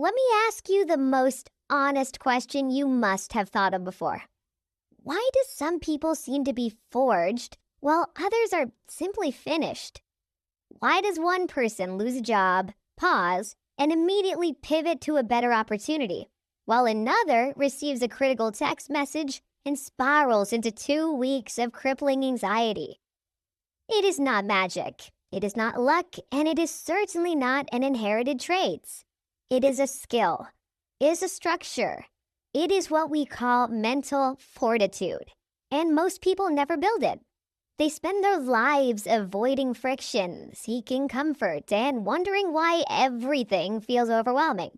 let me ask you the most honest question you must have thought of before. Why do some people seem to be forged while others are simply finished? Why does one person lose a job, pause, and immediately pivot to a better opportunity, while another receives a critical text message and spirals into 2 weeks of crippling anxiety? It is not magic, it is not luck, and it is certainly not an inherited trait. It is a skill, it is a structure. It is what we call mental fortitude, and most people never build it. They spend their lives avoiding friction, seeking comfort, and wondering why everything feels overwhelming.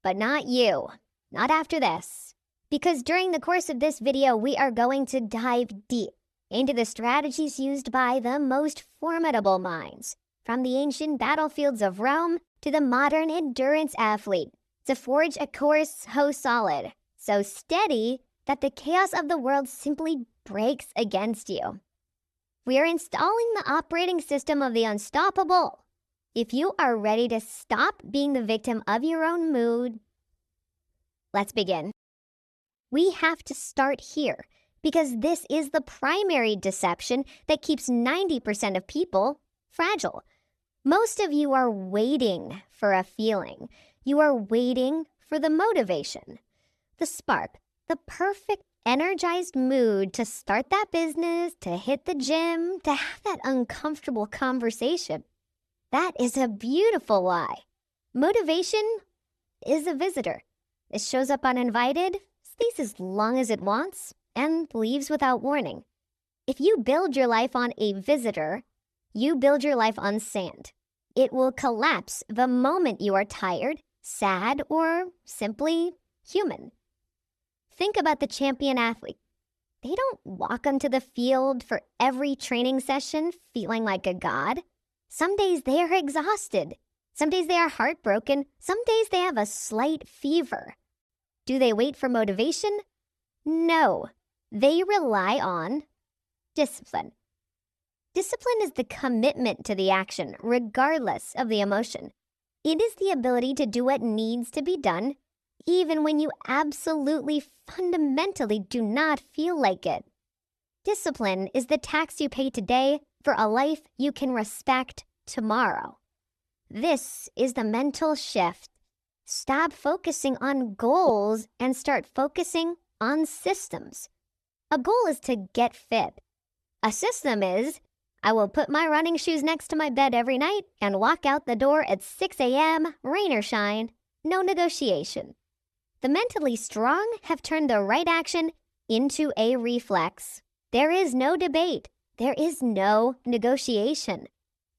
But not you, not after this. Because during the course of this video, we are going to dive deep into the strategies used by the most formidable minds, from the ancient battlefields of Rome to the modern endurance athlete, to forge a course so solid, so steady that the chaos of the world simply breaks against you. We are installing the operating system of the unstoppable. If you are ready to stop being the victim of your own mood, let's begin. We have to start here because this is the primary deception that keeps 90% of people fragile. Most of you are waiting for a feeling. You are waiting for the motivation, the spark, the perfect energized mood to start that business, to hit the gym, to have that uncomfortable conversation. That is a beautiful lie. Motivation is a visitor. It shows up uninvited, stays as long as it wants, and leaves without warning. If you build your life on a visitor, you build your life on sand. It will collapse the moment you are tired, sad, or simply human. Think about the champion athlete. They don't walk onto the field for every training session feeling like a god. Some days they are exhausted. Some days they are heartbroken. Some days they have a slight fever. Do they wait for motivation? No. They rely on discipline. Discipline is the commitment to the action, regardless of the emotion. It is the ability to do what needs to be done, even when you absolutely fundamentally do not feel like it. Discipline is the tax you pay today for a life you can respect tomorrow. This is the mental shift. Stop focusing on goals and start focusing on systems. A goal is to get fit. A system is, I will put my running shoes next to my bed every night and walk out the door at 6 a.m., rain or shine, no negotiation. The mentally strong have turned the right action into a reflex. There is no debate. There is no negotiation.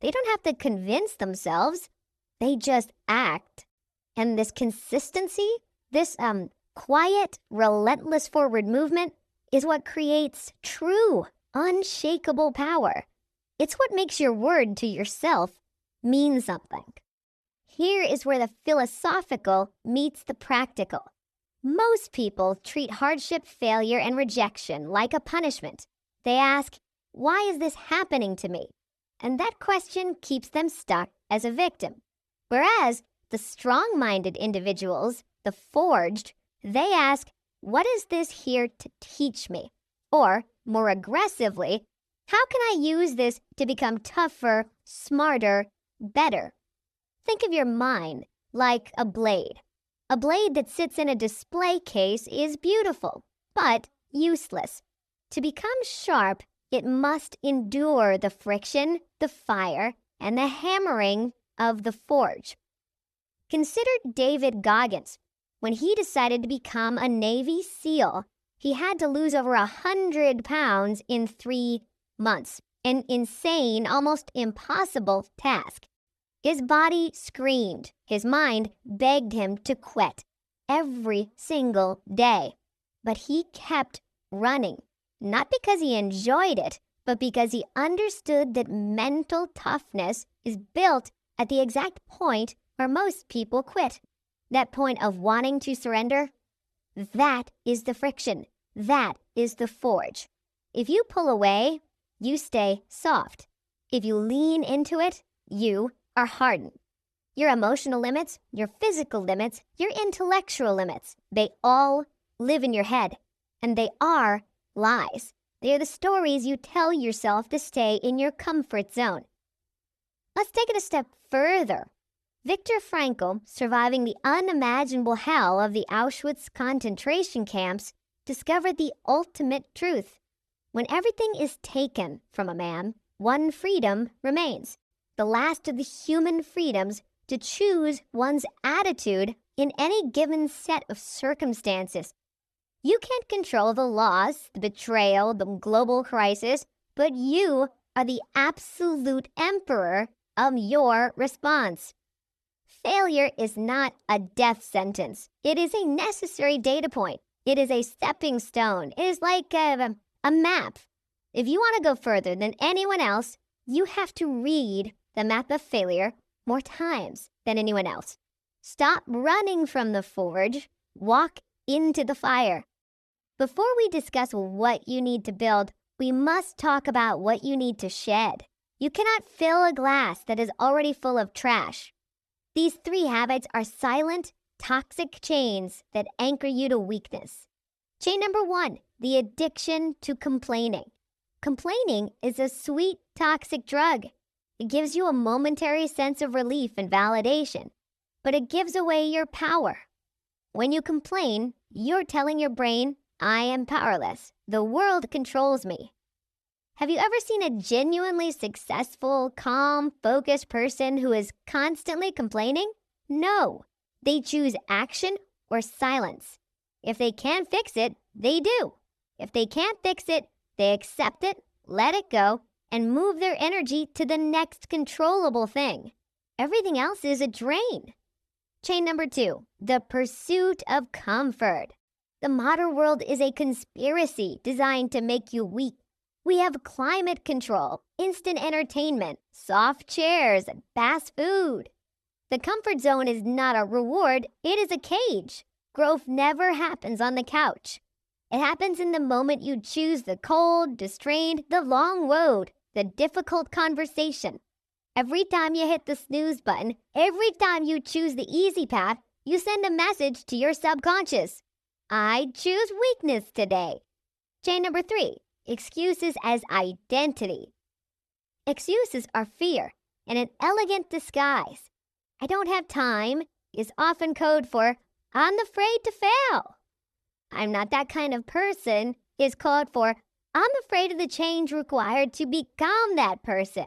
They don't have to convince themselves. They just act. And this consistency, this quiet, relentless forward movement is what creates true, unshakable power. It's what makes your word to yourself mean something. Here is where the philosophical meets the practical. Most people treat hardship, failure, and rejection like a punishment. They ask, why is this happening to me? And that question keeps them stuck as a victim. Whereas the strong-minded individuals, the forged, they ask, what is this here to teach me? Or, more aggressively, how can I use this to become tougher, smarter, better? Think of your mind like a blade. A blade that sits in a display case is beautiful, but useless. To become sharp, it must endure the friction, the fire, and the hammering of the forge. Consider David Goggins. When he decided to become a Navy SEAL, he had to lose over 100 pounds in 3 months. An insane, almost impossible task. His body screamed. His mind begged him to quit every single day. But he kept running, not because he enjoyed it, but because he understood that mental toughness is built at the exact point where most people quit. That point of wanting to surrender, that is the friction. That is the forge. If you pull away, you stay soft. If you lean into it, you are hardened. Your emotional limits, your physical limits, your intellectual limits, they all live in your head. And they are lies. They are the stories you tell yourself to stay in your comfort zone. Let's take it a step further. Viktor Frankl, surviving the unimaginable hell of the Auschwitz concentration camps, discovered the ultimate truth. When everything is taken from a man, one freedom remains, the last of the human freedoms to choose one's attitude in any given set of circumstances. You can't control the loss, the betrayal, the global crisis, but you are the absolute emperor of your response. Failure is not a death sentence. It is a necessary data point. It is a stepping stone. It is like a map. If you want to go further than anyone else, you have to read the map of failure more times than anyone else. Stop running from the forge. Walk into the fire. Before we discuss what you need to build, we must talk about what you need to shed. You cannot fill a glass that is already full of trash. These 3 habits are silent, toxic chains that anchor you to weakness. Chain number 1, the addiction to complaining. Complaining is a sweet, toxic drug. It gives you a momentary sense of relief and validation, but it gives away your power. When you complain, you're telling your brain, I am powerless. The world controls me. Have you ever seen a genuinely successful, calm, focused person who is constantly complaining? No. They choose action or silence. If they can fix it, they do. If they can't fix it, they accept it, let it go, and move their energy to the next controllable thing. Everything else is a drain. Chain number 2, the pursuit of comfort. The modern world is a conspiracy designed to make you weak. We have climate control, instant entertainment, soft chairs, and fast food. The comfort zone is not a reward, it is a cage. Growth never happens on the couch. It happens in the moment you choose the cold, the strained, the long road, the difficult conversation. Every time you hit the snooze button, every time you choose the easy path, you send a message to your subconscious. I choose weakness today. Chain number 3, excuses as identity. Excuses are fear in an elegant disguise. I don't have time is often code for I'm afraid to fail. I'm not that kind of person is code for I'm afraid of the change required to become that person.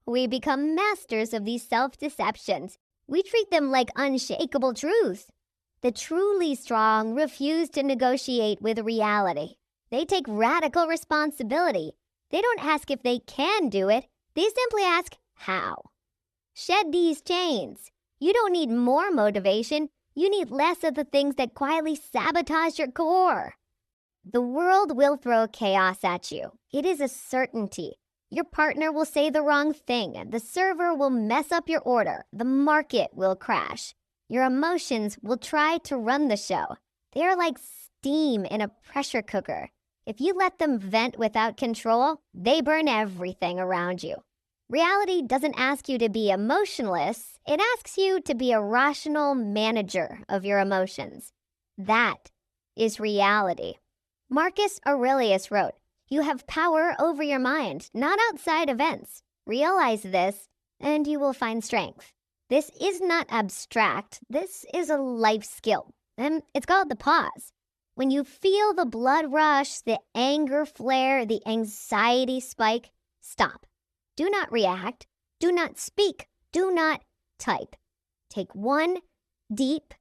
We become masters of these self-deceptions. We treat them like unshakable truths. The truly strong refuse to negotiate with reality. They take radical responsibility. They don't ask if they can do it. They simply ask how. Shed these chains. You don't need more motivation. You need less of the things that quietly sabotage your core. The world will throw chaos at you. It is a certainty. Your partner will say the wrong thing. The server will mess up your order. The market will crash. Your emotions will try to run the show. They are like steam in a pressure cooker. If you let them vent without control, they burn everything around you. Reality doesn't ask you to be emotionless. It asks you to be a rational manager of your emotions. That is reality. Marcus Aurelius wrote, "You have power over your mind, not outside events. Realize this, and you will find strength." This is not abstract. This is a life skill, and it's called the pause. When you feel the blood rush, the anger flare, the anxiety spike, stop. Do not react. Do not speak. Do not type. Take one deep,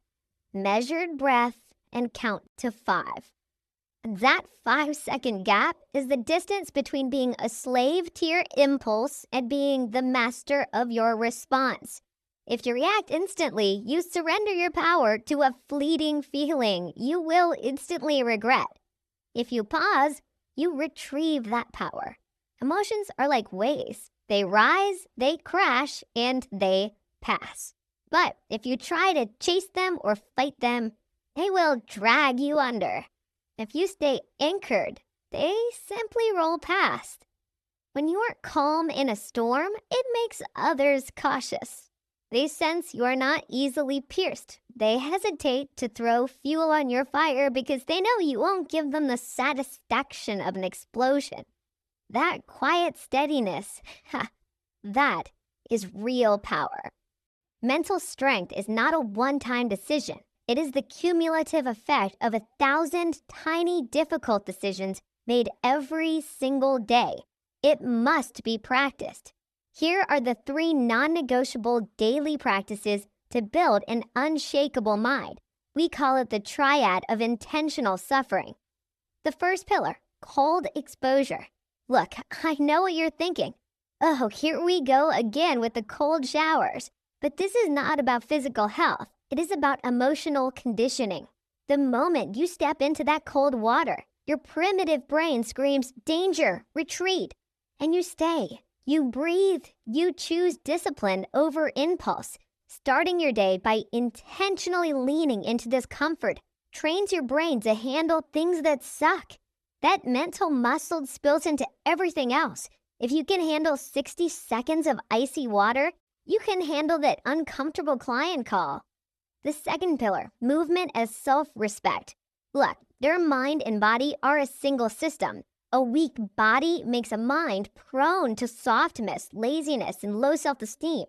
measured breath and count to 5. That 5-second gap is the distance between being a slave to your impulse and being the master of your response. If you react instantly, you surrender your power to a fleeting feeling you will instantly regret. If you pause, you retrieve that power. Emotions are like waves. They rise, they crash, and they pass. But if you try to chase them or fight them, they will drag you under. If you stay anchored, they simply roll past. When you're calm in a storm, it makes others cautious. They sense you are not easily pierced. They hesitate to throw fuel on your fire because they know you won't give them the satisfaction of an explosion. That quiet steadiness, that is real power. Mental strength is not a one-time decision. It is the cumulative effect of 1,000 tiny, difficult decisions made every single day. It must be practiced. Here are the 3 non-negotiable daily practices to build an unshakable mind. We call it the triad of intentional suffering. The first pillar, cold exposure. Look, I know what you're thinking. Oh, here we go again with the cold showers. But this is not about physical health. It is about emotional conditioning. The moment you step into that cold water, your primitive brain screams, danger, retreat. And you stay. You breathe. You choose discipline over impulse. Starting your day by intentionally leaning into discomfort trains your brain to handle things that suck. That mental muscle spills into everything else. If you can handle 60 seconds of icy water, you can handle that uncomfortable client call. The second pillar, movement as self-respect. Look, their mind and body are a single system. A weak body makes a mind prone to softness, laziness, and low self-esteem.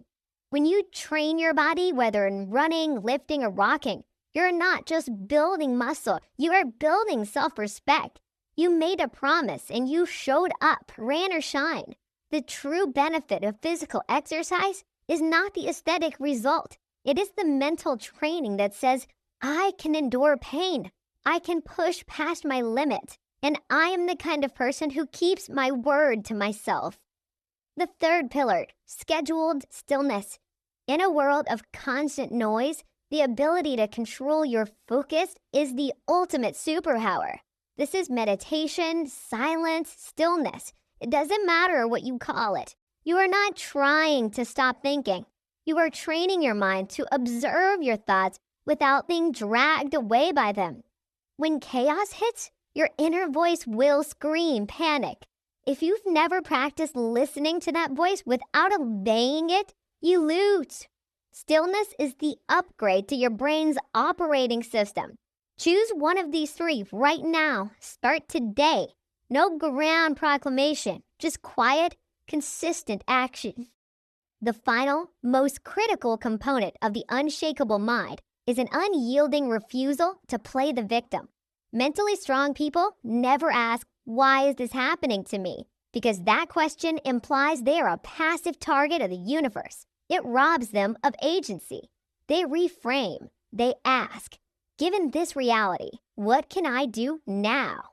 When you train your body, whether in running, lifting, or rocking, you're not just building muscle, you are building self-respect. You made a promise and you showed up, ran or shine. The true benefit of physical exercise is not the aesthetic result. It is the mental training that says, I can endure pain. I can push past my limit. And I am the kind of person who keeps my word to myself. The third pillar, scheduled stillness. In a world of constant noise, the ability to control your focus is the ultimate superpower. This is meditation, silence, stillness. It doesn't matter what you call it. You are not trying to stop thinking. You are training your mind to observe your thoughts without being dragged away by them. When chaos hits, your inner voice will scream panic. If you've never practiced listening to that voice without obeying it, you lose. Stillness is the upgrade to your brain's operating system. Choose one of these 3 right now. Start today. No grand proclamation, just quiet, consistent action. The final, most critical component of the unshakable mind is an unyielding refusal to play the victim. Mentally strong people never ask, why is this happening to me? Because that question implies they are a passive target of the universe. It robs them of agency. They reframe. They ask, given this reality, what can I do now?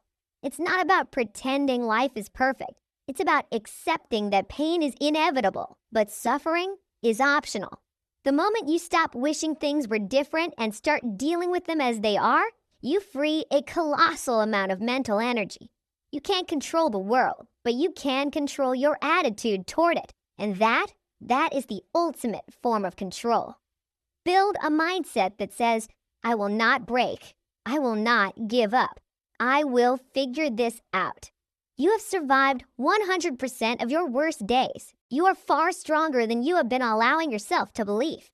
It's not about pretending life is perfect. It's about accepting that pain is inevitable, but suffering is optional. The moment you stop wishing things were different and start dealing with them as they are, you free a colossal amount of mental energy. You can't control the world, but you can control your attitude toward it. And that is the ultimate form of control. Build a mindset that says, I will not break. I will not give up. I will figure this out. You have survived 100% of your worst days. You are far stronger than you have been allowing yourself to believe.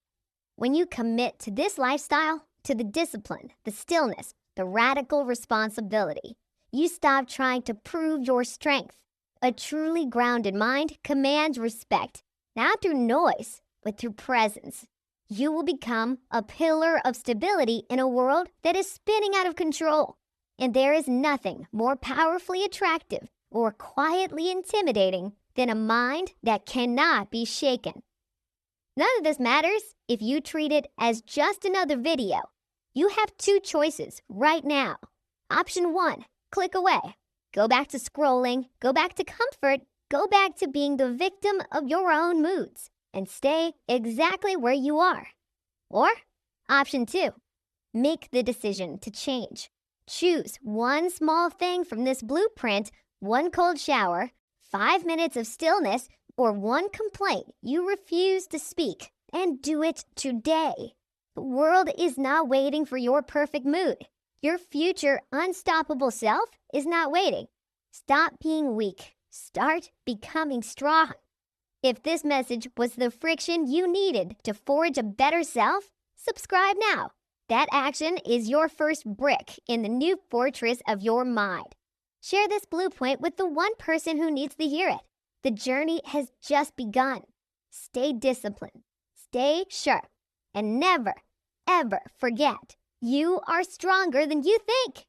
When you commit to this lifestyle, to the discipline, the stillness, the radical responsibility, you stop trying to prove your strength. A truly grounded mind commands respect, not through noise, but through presence. You will become a pillar of stability in a world that is spinning out of control. And there is nothing more powerfully attractive or quietly intimidating than a mind that cannot be shaken. None of this matters if you treat it as just another video. You have 2 choices right now. Option 1, click away. Go back to scrolling, go back to comfort, go back to being the victim of your own moods, and stay exactly where you are. Or option 2, make the decision to change. Choose one small thing from this blueprint, 1 cold shower, 5 minutes of stillness, or 1 complaint you refuse to speak, and do it today. The world is not waiting for your perfect mood. Your future unstoppable self is not waiting. Stop being weak. Start becoming strong. If this message was the friction you needed to forge a better self, subscribe now. That action is your first brick in the new fortress of your mind. Share this blueprint with the one person who needs to hear it. The journey has just begun. Stay disciplined, stay sharp, and never, ever forget you are stronger than you think.